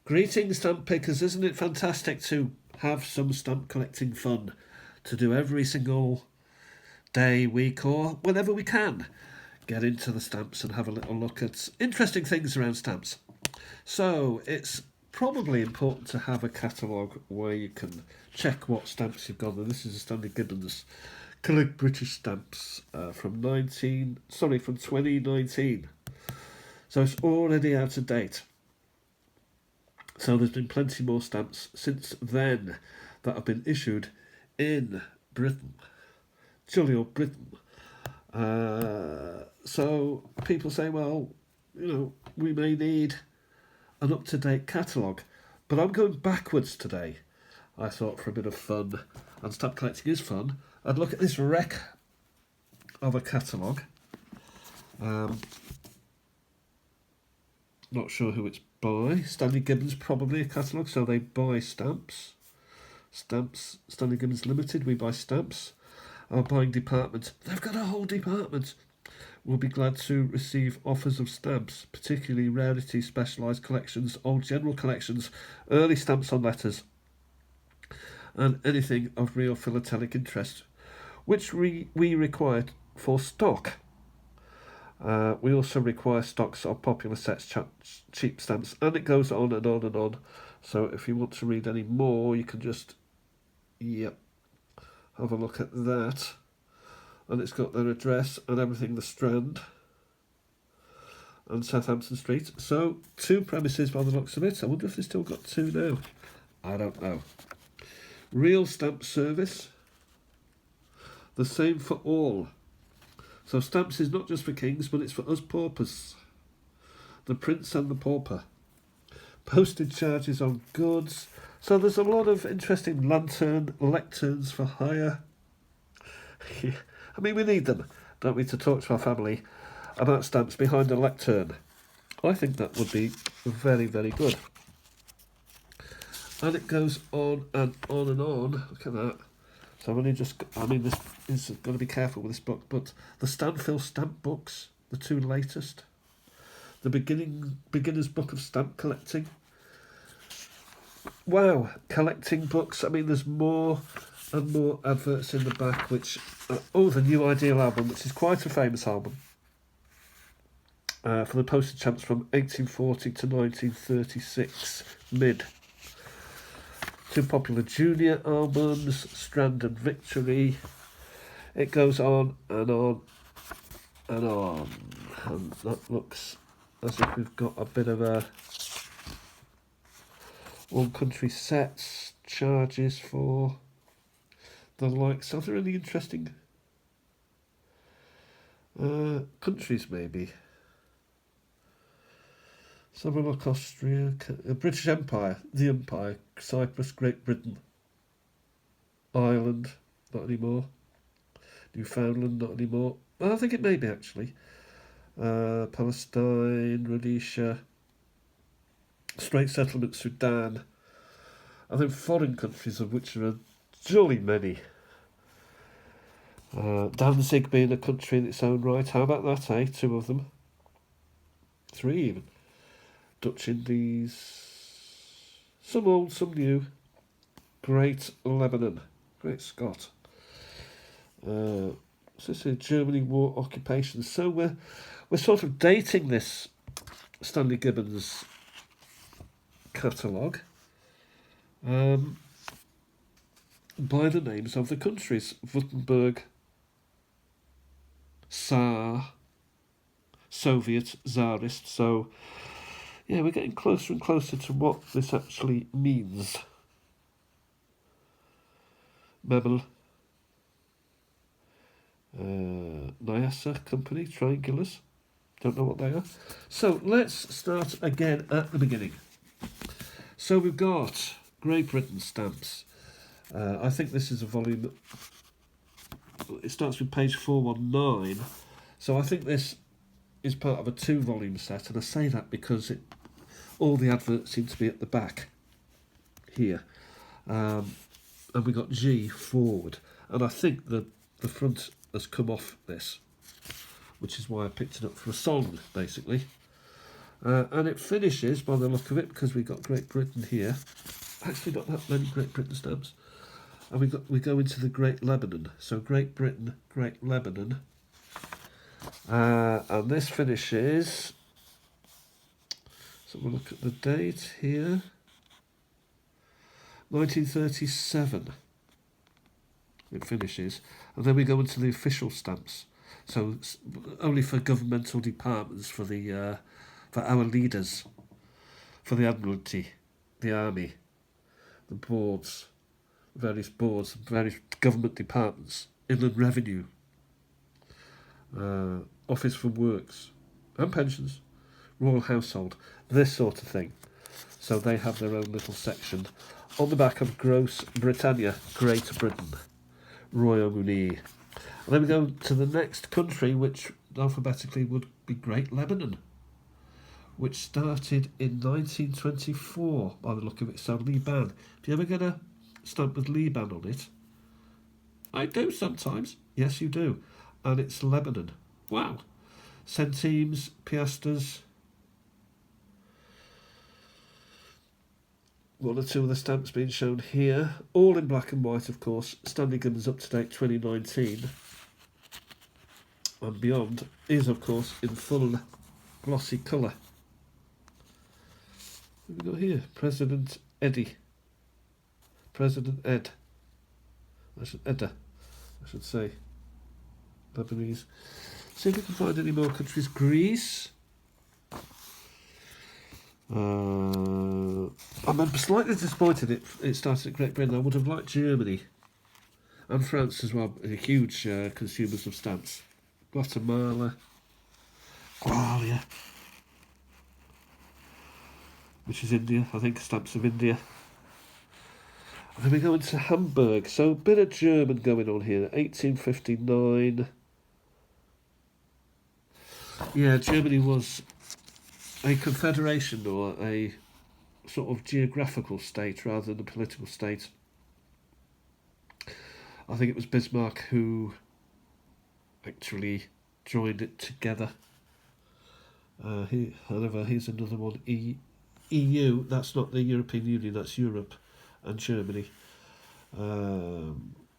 Greetings, stamp pickers. Isn't it fantastic to have some stamp collecting fun to do every single day, week, or whenever we can? Get into the stamps and have a little look at interesting things around stamps. So it's probably important to have a catalogue where you can check what stamps you've got. And this is a Stanley Gibbons Collect British Stamps from 2019. So it's already out of date. So there's been plenty more stamps since then that have been issued in Britain. Jolly old Britain. So people say, well, we may need an up-to-date catalogue. But I'm going backwards today. I thought for a bit of fun, and stamp collecting is fun, I'd look at this wreck of a catalogue. Not sure who it's by. Stanley Gibbons, probably a catalogue, so they buy stamps. Stanley Gibbons Limited, we buy stamps. Our buying department, they've got a whole department. We'll be glad to receive offers of stamps, particularly rarity, specialised collections, old general collections, early stamps on letters, and anything of real philatelic interest, which we require for stock. We also require stocks of popular sets, cheap stamps, and it goes on and on and on. So if you want to read any more, you can just, have a look at that. And it's got their address and everything, the Strand and Southampton Street. So 2 premises by the looks of it. I wonder if they've still got 2 now. I don't know. Real stamp service. The same for all. So stamps is not just for kings, but it's for us paupers. The prince and the pauper. Postage charges on goods. So there's a lot of interesting lecterns for hire. I mean, we need them, don't we, to talk to our family about stamps behind a lectern. I think that would be very, very good. And it goes on and on and on. Look at that. So I've only just, this is got to be careful with this book, but the Stanfield stamp books, the 2 latest, the beginner's book of stamp collecting. Wow, collecting books. I mean, there's more and more adverts in the back, which, the New Ideal album, which is quite a famous album, for the postage stamps from 1840 to 1936, mid. 2 popular junior albums, Strand and Victory. It goes on and on and on. And that looks as if we've got a bit of a One Country sets, charges for the likes of the really interesting countries, maybe. Let's have a look. Austria, British Empire, the Empire, Cyprus, Great Britain, Ireland, not anymore. Newfoundland, not anymore. Well, I think it may be, actually. Palestine, Rhodesia, Strait Settlement, Sudan, and then foreign countries, of which there are jolly many. Danzig being a country in its own right. How about that, eh? 2 of them. 3 even. Dutch Indies, some old, some new. Great Lebanon, Great Scott. So this is Germany war occupation. So we're sort of dating this Stanley Gibbons catalogue by the names of the countries: Württemberg, Saar, Soviet, Tsarist. So yeah, we're getting closer and closer to what this actually means. Memel, Nyasa Company, triangulars. Don't know what they are. So let's start again at the beginning. So we've got Great Britain stamps. I think this is a volume. It starts with page 419. So I think this is part of a 2-volume set, and I say that because all the adverts seem to be at the back here. And we got G forward, and I think the front has come off this, which is why I picked it up for a song, basically. And it finishes, by the look of it, because we've got Great Britain here. Actually, not that many Great Britain stamps. And we go into the Great Lebanon. So Great Britain, Great Lebanon. And this finishes... So we'll look at the date here. 1937. It finishes. And then we go into the official stamps. So only for governmental departments, for the for our leaders, for the Admiralty, the Army, the boards, various government departments, Inland Revenue, Office for Works and Pensions, Royal Household, this sort of thing. So they have their own little section. On the back of Gross Britannia, Great Britain, Royaume-Uni. And then we go to the next country, which alphabetically would be Great Lebanon, which started in 1924, by the look of it. So Liban. Do you ever get a stamp with Liban on it? I do sometimes. Yes, you do. And it's Lebanon. Wow. Centimes, piastres. One or two of the stamps being shown here. All in black and white, of course. Stanley Gibbons Up to Date 2019. And beyond is, of course, in full glossy colour. What have we got here? President Eddie. President Ed. Edda, I should say. Lebanese. See if we can find any more countries. Greece. I'm slightly disappointed it started at Great Britain. I would have liked Germany. And France as well. Huge consumers of stamps. Guatemala. Gualia. Which is India, I think, stamps of India. And then we go into Hamburg. So a bit of German going on here. 1859. Yeah, Germany was a confederation or a sort of geographical state rather than a political state. I think it was Bismarck who actually joined it together. However, here's another one. EU, that's not the European Union, that's Europe and Germany.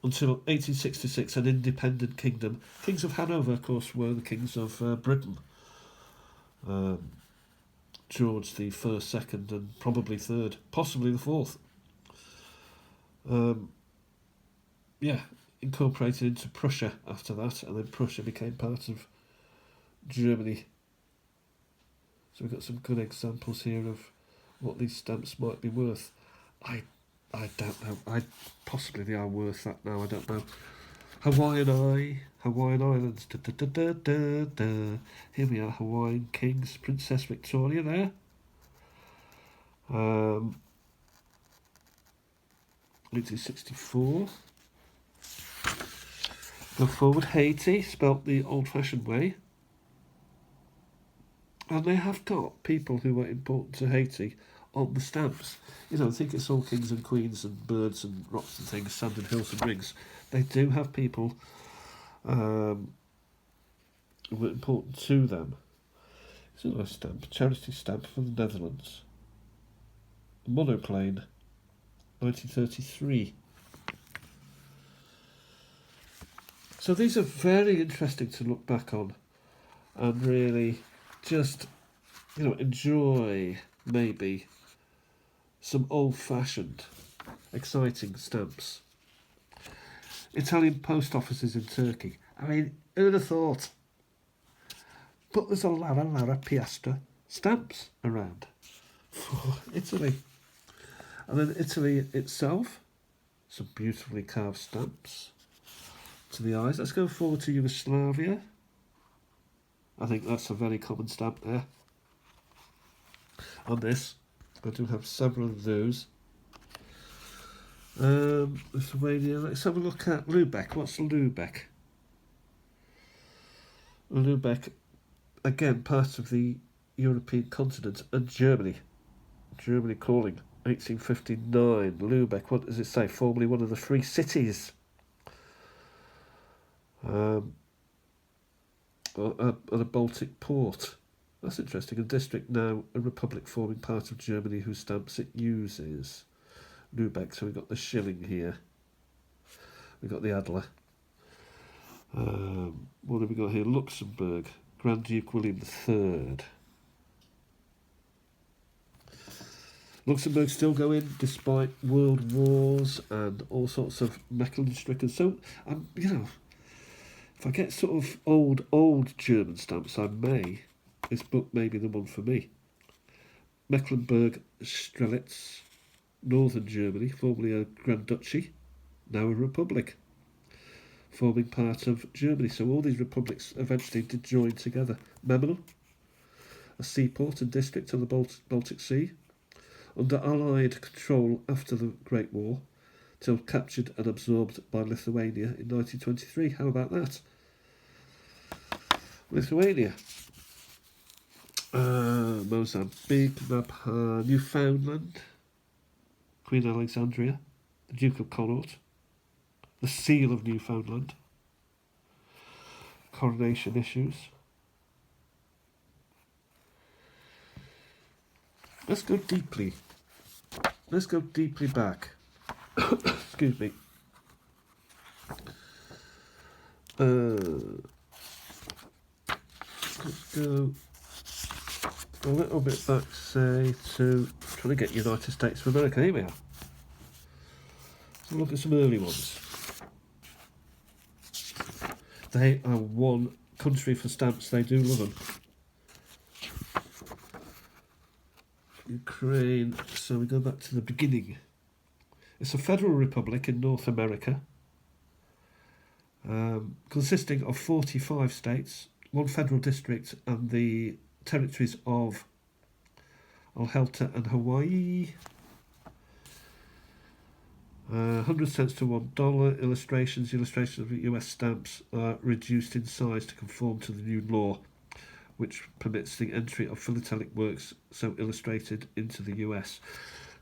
Until 1866, an independent kingdom. Kings of Hanover, of course, were the kings of Britain. George the first, second, and probably third, possibly the fourth. Yeah, incorporated into Prussia after that, and then Prussia became part of Germany. So we've got some good examples here of what these stamps might be worth. I don't know. Possibly they are worth that now. I don't know. Hawaiian Islands. Da, da, da, da, da, da. Here we are, Hawaiian Kings, Princess Victoria there. 1864. Go forward, Haiti, spelt the old-fashioned way. And they have got people who are important to Haiti on the stamps. You know, I think it's all kings and queens and birds and rocks and things, sand and hills and rings. They do have people who are important to them. It's another stamp, charity stamp for the Netherlands. Monoplane, 1933. So these are very interesting to look back on and really just, you know, enjoy maybe some old-fashioned, exciting stamps. Italian post offices in Turkey. I mean, who'd have thought? But there's a Lara Piastra stamps around for Italy. And then Italy itself, some beautifully carved stamps to the eyes. Let's go forward to Yugoslavia. I think that's a very common stamp there. On this, I do have several of those. Lithuania. Let's have a look at Lubeck. What's Lubeck? Lubeck, again, part of the European continent, and Germany. Germany calling. 1859. Lubeck. What does it say? Formerly one of the free cities. At a Baltic port. That's interesting. A district now a republic forming part of Germany whose stamps it uses. Lübeck, so we've got the shilling here. We've got the Adler. What have we got here? Luxembourg. Grand Duke William III. Luxembourg still going despite world wars and all sorts of Mecklenburg. So, if I get sort of old German stamps, I may. This book may be the one for me. Mecklenburg Strelitz, Northern Germany, formerly a Grand Duchy, now a republic, forming part of Germany. So all these republics eventually did join together. Memel, a seaport and district on the Baltic Sea, under Allied control after the Great War, till captured and absorbed by Lithuania in 1923. How about that? Lithuania. Mozambique, Newfoundland, Queen Alexandria, the Duke of Connaught, the Seal of Newfoundland, coronation issues. Let's go deeply back. Excuse me. Let's go a little bit back, say, to trying to get United States of America. Here we are. Let's look at some early ones. They are one country for stamps. They do love them. Ukraine. So we go back to the beginning. It's a federal republic in North America, consisting of 45 states, one federal district, and the territories of Alberta and Hawaii. 100 cents to $1. Illustrations of US stamps are reduced in size to conform to the new law, which permits the entry of philatelic works so illustrated into the US.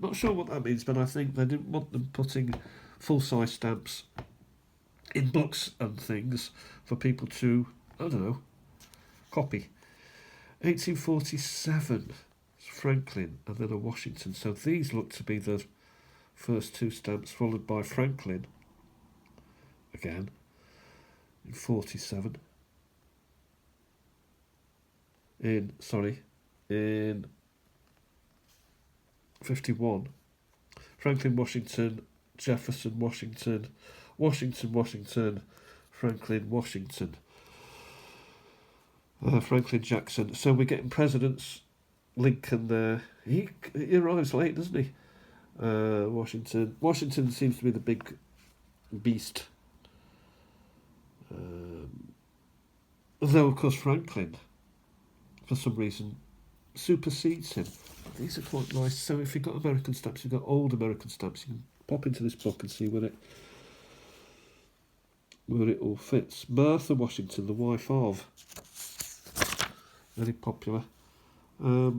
Not sure what that means, but I think they didn't want them putting full-size stamps in books and things for people to, copy. 1847, Franklin, and then a Washington. So these look to be the first two stamps, followed by Franklin, again, in 47. In 51. Franklin, Washington, Jefferson, Washington, Washington, Franklin, Washington. Franklin Jackson. So we're getting presidents. Lincoln there. He arrives late, doesn't he? Washington seems to be the big beast. Although, of course, Franklin, for some reason, supersedes him. These are quite nice. So if you've got American stamps, you've got old American stamps, you can pop into this book and see where it all fits. Martha Washington, the wife of. Very popular. This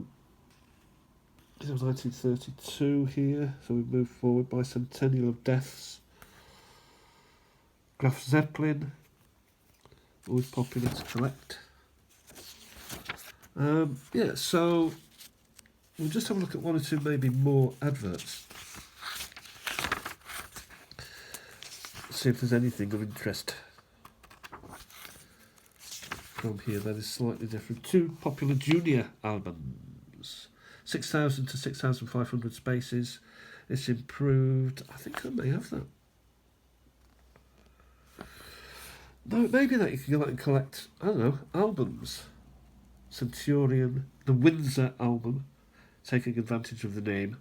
was 1932 here, so we move forward. Bicentennial of deaths. Graf Zeppelin, always popular to collect. So we'll just have a look at one or two maybe more adverts. See if there's anything of interest from here that is slightly different. Two popular junior albums. 6,000 to 6,500 spaces. It's improved. I think I may have that. No, maybe that you can go out and collect, albums. Centurion, the Windsor album, taking advantage of the name.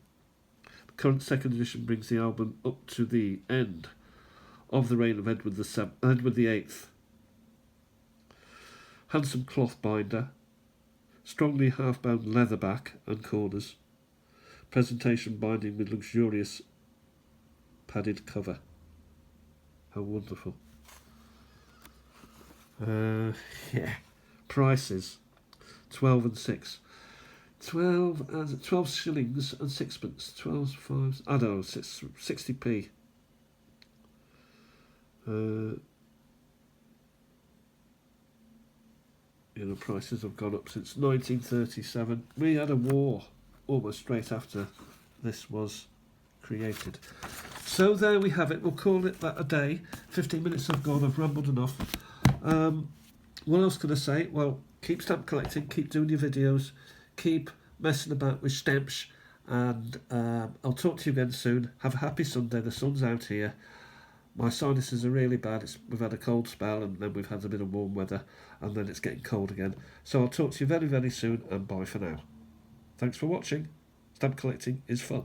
The current second edition brings the album up to the end of the reign of Edward VIII. Handsome cloth binder, strongly half-bound leather back and corners, presentation binding with luxurious padded cover. How wonderful. Prices 12 and 6. 12 shillings and sixpence. 12 fives. 60p. You know, prices have gone up since 1937. We had a war almost straight after this was created. So there we have it. We'll call it that a day. 15 minutes have gone. I've rambled enough. What else can I say? Well, keep stamp collecting. Keep doing your videos. Keep messing about with stamps. And I'll talk to you again soon. Have a happy Sunday. The sun's out here. My sinuses are really bad. We've had a cold spell and then we've had a bit of warm weather and then it's getting cold again. So I'll talk to you very, very soon and bye for now. Thanks for watching. Stamp collecting is fun.